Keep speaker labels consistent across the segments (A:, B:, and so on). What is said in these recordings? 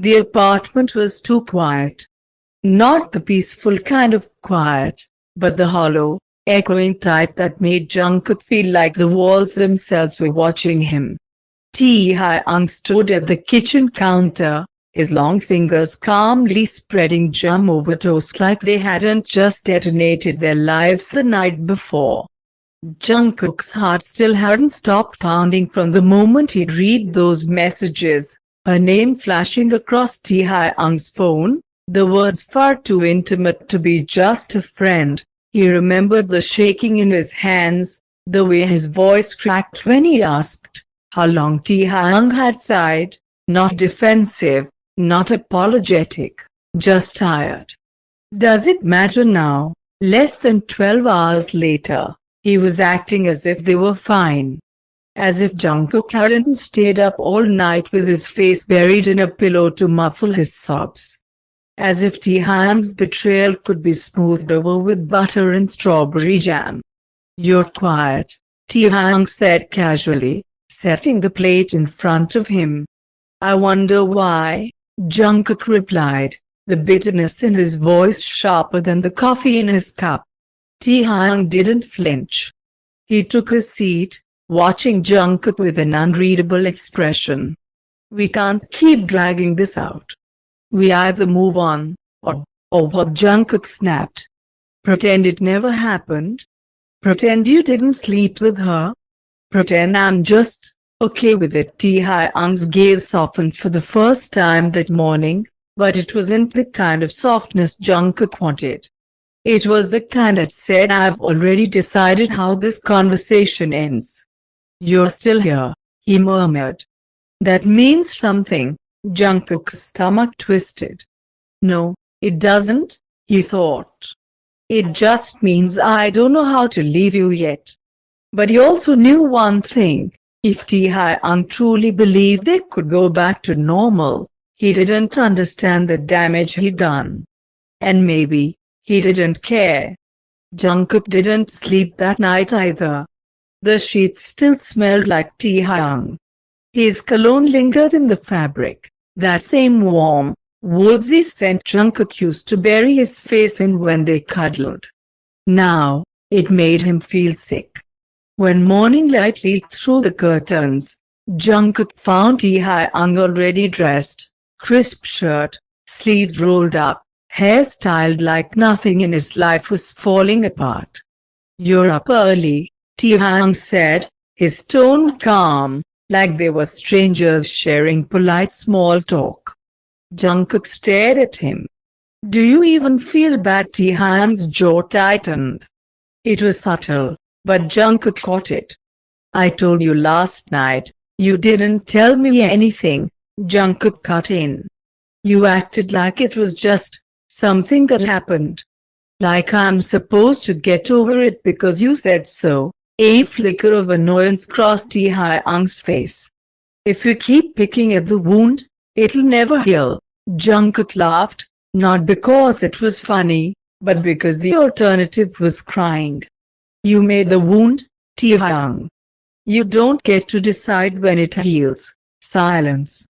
A: The apartment was too quiet. Not the peaceful kind of quiet, but the hollow, echoing type that made Jungkook feel like the walls themselves were watching him. Taehyung stood at the kitchen counter, his long fingers calmly spreading jam over toast like they hadn't just detonated their lives the night before. Jungkook's heart still hadn't stopped pounding from the moment he'd read those messages, her name flashing across Taehyung's phone, the words far too intimate to be just a friend. He remembered the shaking in his hands, the way his voice cracked when he asked how long. Taehyung had sighed, not defensive, not apologetic, just tired. Does it matter now? Less than 12 hours later, he was acting as if they were fine. As if Jungkook hadn't stayed up all night with his face buried in a pillow to muffle his sobs. As if Taehyung's betrayal could be smoothed over with butter and strawberry jam. "You're quiet," Taehyung said casually, setting the plate in front of him. "I wonder why," Jungkook replied, the bitterness in his voice sharper than the coffee in his cup. Taehyung didn't flinch. He took his seat, watching Jungkook with an unreadable expression. "We can't keep dragging this out. We either move on, or what?" Jungkook snapped. "Pretend it never happened? Pretend you didn't sleep with her? Pretend I'm just okay with it?" Taehyung's gaze softened for the first time that morning, but it wasn't the kind of softness Jungkook wanted. It was the kind that said, "I've already decided how this conversation ends." "You're still here," he murmured. "That means something." Jungkook's stomach twisted. "No, it doesn't," he thought. "It just means I don't know how to leave you yet." But he also knew one thing. If Taehyung truly believed they could go back to normal, he didn't understand the damage he'd done. And maybe he didn't care. Jungkook didn't sleep that night either. The sheets still smelled like Taehyung. His cologne lingered in the fabric, that same warm, woodsy scent Jungkook used to bury his face in when they cuddled. Now, it made him feel sick. When morning light leaked through the curtains, Jungkook found Taehyung already dressed, crisp shirt, sleeves rolled up, hair styled like nothing in his life was falling apart. "You're up early," Taehyung said, his tone calm, like they were strangers sharing polite small talk. Jungkook stared at him. "Do you even feel bad?" Taehyung's jaw tightened. It was subtle, but Jungkook caught it. "I told you last night. You didn't tell me anything," Jungkook cut in. "You acted like it was just something that happened. Like I'm supposed to get over it because you said so." A flicker of annoyance crossed Taehyung's face. "If you keep picking at the wound, it'll never heal." Jungkook laughed, not because it was funny, but because the alternative was crying. "You made the wound, Taehyung. You don't get to decide when it heals." Silence.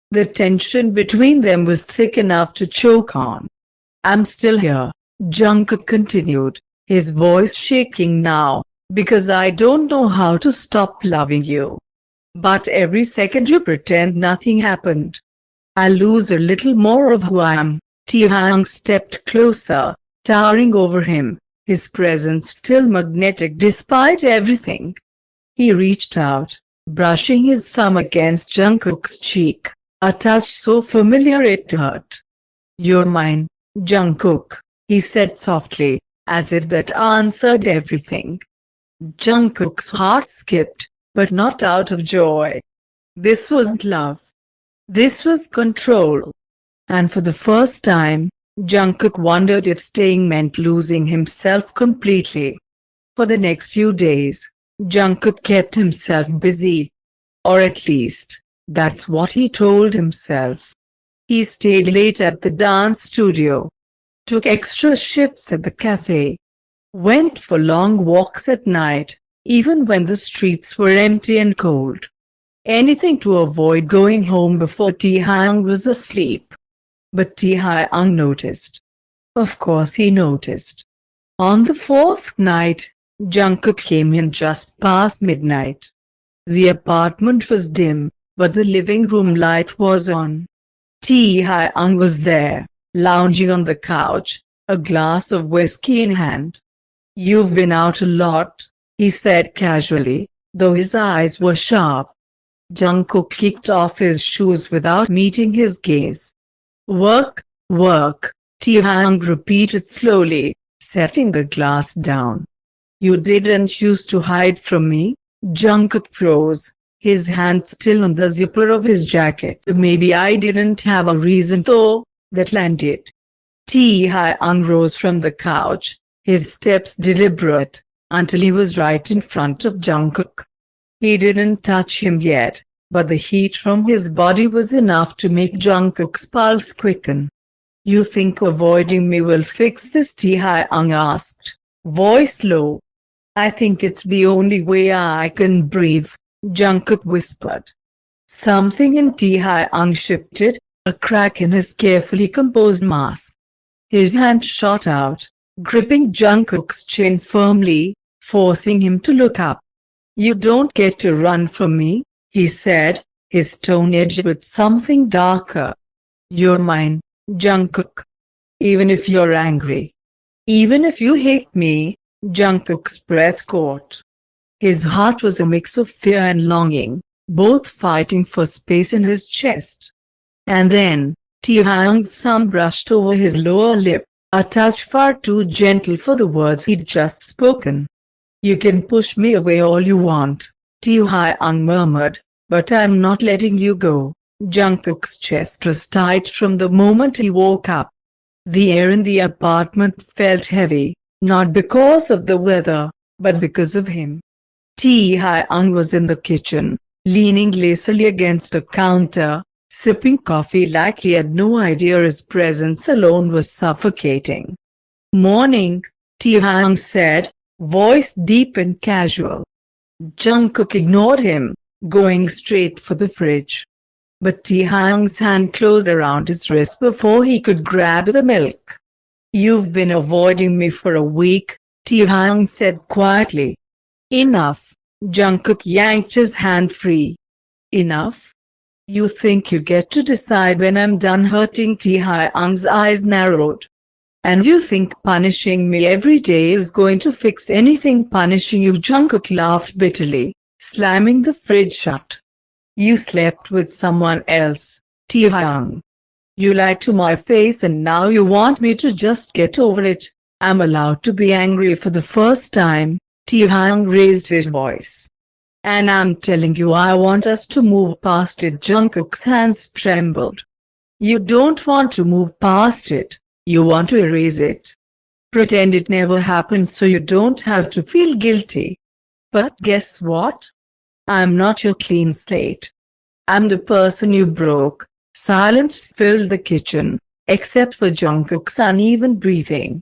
A: The tension between them was thick enough to choke on. "I'm still here," Jungkook continued, his voice shaking now, "because I don't know how to stop loving you. But every second you pretend nothing happened, I lose a little more of who I am." Taehyung stepped closer, towering over him, his presence still magnetic despite everything. He reached out, brushing his thumb against Jungkook's cheek, a touch so familiar it hurt. "You're mine, Jungkook," he said softly, as if that answered everything. Jungkook's heart skipped, but not out of joy. This wasn't love. This was control. And for the first time, Jungkook wondered if staying meant losing himself completely. For the next few days, Jungkook kept himself busy. Or at least, that's what he told himself. He stayed late at the dance studio, took extra shifts at the cafe, went for long walks at night, even when the streets were empty and cold. anything to avoid going home before Taehyung was asleep. But Taehyung noticed. Of course he noticed. On the fourth night, Jungkook came in just past midnight. The apartment was dim, but the living room light was on. Taehyung was there, lounging on the couch, a glass of whiskey in hand. "You've been out a lot," he said casually, though his eyes were sharp. Jungkook kicked off his shoes without meeting his gaze. "Work, work," Taehyung repeated slowly, setting the glass down. "You didn't used to hide from me?" Jungkook froze, his hand still on the zipper of his jacket. "Maybe I didn't have a reason though," that landed. Taehyung rose from the couch, his steps deliberate, until he was right in front of Jungkook. He didn't touch him yet, but the heat from his body was enough to make Jungkook's pulse quicken. "You think avoiding me will fix this?" Taehyung asked, voice low. "I think it's the only way I can breathe," Jungkook whispered. Something in Taehyung shifted, a crack in his carefully composed mask. His hand shot out, gripping Jungkook's chin firmly, forcing him to look up. "You don't get to run from me," he said, his tone edged with something darker. "You're mine, Jungkook. Even if you're angry. Even if you hate me." Jungkook's breath caught. His heart was a mix of fear and longing, both fighting for space in his chest. And then, Taehyung's thumb brushed over his lower lip, a touch far too gentle for the words he'd just spoken. "You can push me away all you want," Taehyung murmured, "but I'm not letting you go." Jungkook's chest was tight from the moment he woke up. The air in the apartment felt heavy, not because of the weather, but because of him. Taehyung was in the kitchen, leaning lazily against the counter, sipping coffee like he had no idea his presence alone was suffocating. "Morning," Taehyung said, voice deep and casual. Jungkook ignored him, going straight for the fridge. But Taehyung's hand closed around his wrist before he could grab the milk. "You've been avoiding me for a week," Taehyung said quietly. "Enough." Jungkook yanked his hand free. "Enough? You think you get to decide when I'm done hurting?" Taehyung's eyes narrowed. "And you think punishing me every day is going to fix anything?" "Punishing you?" Jungkook laughed bitterly, slamming the fridge shut. "You slept with someone else, Taehyung. You lied to my face and now you want me to just get over it." "I'm allowed to be angry for the first time," Taehyung raised his voice. "And I'm telling you I want us to move past it." Jungkook's hands trembled. "You don't want to move past it, you want to erase it. Pretend it never happened so you don't have to feel guilty. But guess what? I'm not your clean slate. I'm the person you broke." Silence filled the kitchen, except for Jungkook's uneven breathing.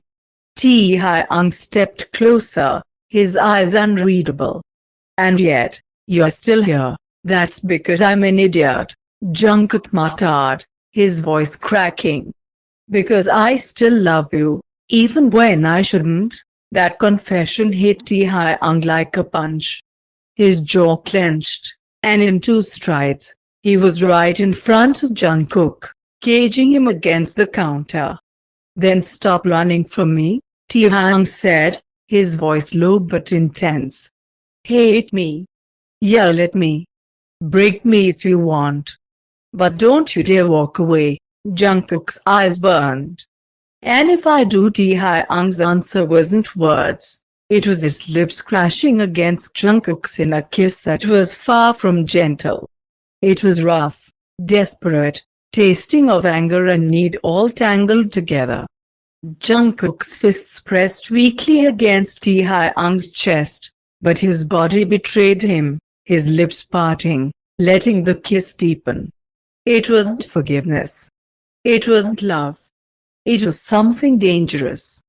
A: Taehyung stepped closer, his eyes unreadable. "And yet, you're still here." "That's because I'm an idiot," Jungkook muttered, his voice cracking. "Because I still love you, even when I shouldn't." That confession hit Taehyung like a punch. His jaw clenched, and in 2 strides, he was right in front of Jungkook, caging him against the counter. "Then stop running from me," Taehyung said, his voice low but intense. "Hate me. Yell at me. Break me if you want. But don't you dare walk away." Jungkook's eyes burned. "And if I do?" Taehyung's answer wasn't words. It was his lips crashing against Jungkook's in a kiss that was far from gentle. It was rough, desperate, tasting of anger and need all tangled together. Jungkook's fists pressed weakly against Taehyung's chest, but his body betrayed him, his lips parting, letting the kiss deepen. It wasn't forgiveness. It wasn't love. It was something dangerous.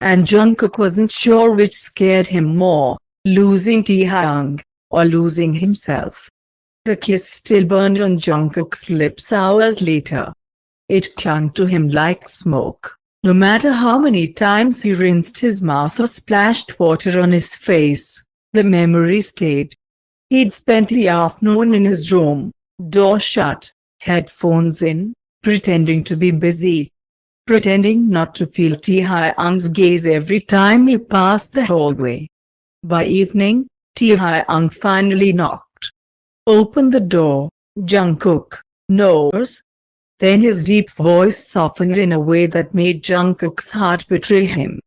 A: And Jungkook wasn't sure which scared him more, losing Taehyung, or losing himself. The kiss still burned on Jungkook's lips hours later. It clung to him like smoke. No matter how many times he rinsed his mouth or splashed water on his face, the memory stayed. He'd spent the afternoon in his room, door shut, headphones in, pretending to be busy. Pretending not to feel Taehyung's gaze every time he passed the hallway. By evening, Taehyung finally knocked. "Open the door, Jungkook." "No's." Then his deep voice softened in a way that made Jungkook's heart betray him.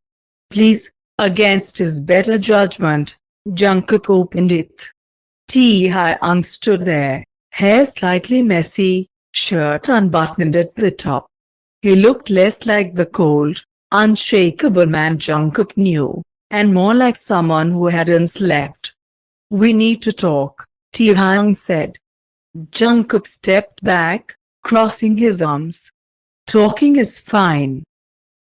A: "Please." Against his better judgment, Jungkook opened it. Taehyung stood there, hair slightly messy, shirt unbuttoned at the top. He looked less like the cold, unshakable man Jungkook knew, and more like someone who hadn't slept. "We need to talk," Taehyung said. Jungkook stepped back, crossing his arms. "Talking is fine.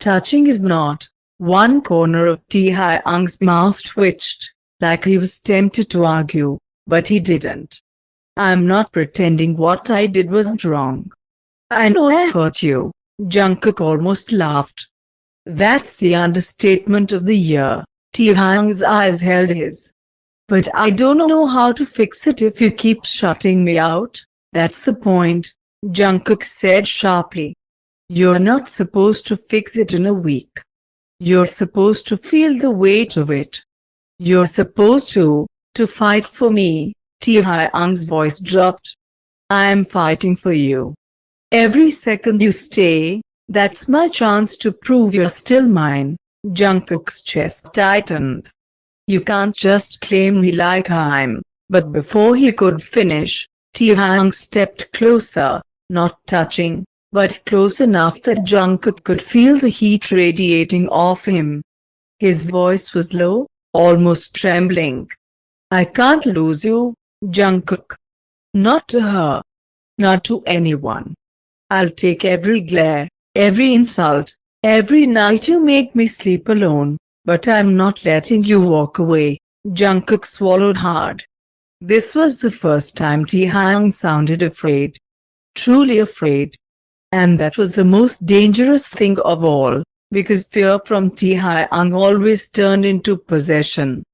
A: Touching is not." One corner of Taehyung's mouth twitched, like he was tempted to argue, but he didn't. "I'm not pretending what I did wasn't wrong. I know I hurt you." Jungkook almost laughed. "That's the understatement of the year." Taehyung's eyes held his. "But I don't know how to fix it if you keep shutting me out." "That's the point," Jungkook said sharply. "You're not supposed to fix it in a week. You're supposed to feel the weight of it. You're supposed to fight for me." Taehyung's voice dropped. "I'm fighting for you. Every second you stay, that's my chance to prove you're still mine." Jungkook's chest tightened. "You can't just claim me like I'm." But before he could finish, Taehyung stepped closer, not touching, but close enough that Jungkook could feel the heat radiating off him. His voice was low, almost trembling. "I can't lose you, Jungkook. Not to her. Not to anyone. I'll take every glare, every insult, every night you make me sleep alone, but I'm not letting you walk away." Jungkook swallowed hard. This was the first time Taehyung sounded afraid. Truly afraid. And that was the most dangerous thing of all, because fear from Taehyung always turned into possession.